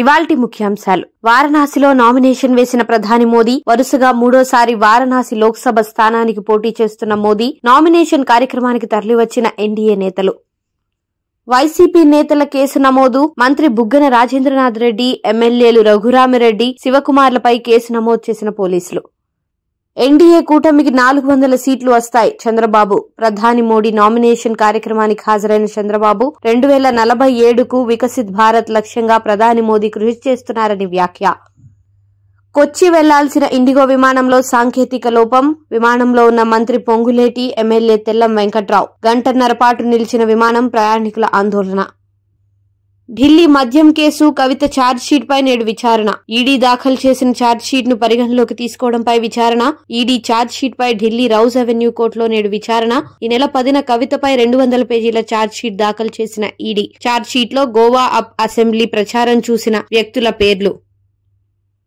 ఇవాల్టి ముఖ్యాంశాలు. వారణాసిలో నామినేషన్ వేసిన ప్రధాని మోదీ వరుసగా మూడోసారి వారణాసి లోక్సభ స్థానానికి పోటీ చేస్తున్న మోదీ నామినేషన్ కార్యక్రమానికి తరలివచ్చిన ఎన్డీఏ నేతలు. వైసీపీ నేతల కేసు నమోదు. మంత్రి బుగ్గన రాజేంద్రనాథ్ రెడ్డి, ఎమ్మెల్యేలు రఘురామిరెడ్డి, శివకుమార్లపై కేసు నమోదు చేసిన పోలీసులు. ఎన్డీఏ కూటమికి 400 సీట్లు వస్తాయి. చంద్రబాబు. ప్రధాని మోడీ నామినేషన్ కార్యక్రమానికి హాజరైన చంద్రబాబు 2047కు వికసిత్ భారత్ లక్ష్యంగా ప్రధాని మోదీ కృషి చేస్తున్నారని వ్యాఖ్య. కొచ్చి వెళ్లాల్సిన ఇండిగో విమానంలో సాంకేతిక లోపం. విమానంలో ఉన్న మంత్రి పొంగులేటి, ఎమ్మెల్యే తెల్లం వెంకట్రావు. గంటన్నర పాటు నిలిచిన విమానం. ప్రయాణికుల ఆందోళన. ఢిల్లీ మద్యం కేసు. కవిత ఛార్జ్షీట్ పై నేడు విచారణ. ఈడీ దాఖలు చేసిన ఛార్జ్షీట్ ను పరిగణలోకి తీసుకోవడంపై విచారణ. ఈడీ ఛార్జ్షీట్ పై ఢిల్లీ రౌజ్ అవెన్యూ కోర్టులో నేడు విచారణ. ఈ నెల 10న కవితపై 200 పేజీల ఛార్జ్షీట్ దాఖలు చేసిన ఈడీ ఛార్జ్షీట్ లో గోవా అప్ అసెంబ్లీ ప్రచారం చూసిన వ్యక్తుల పేర్లు.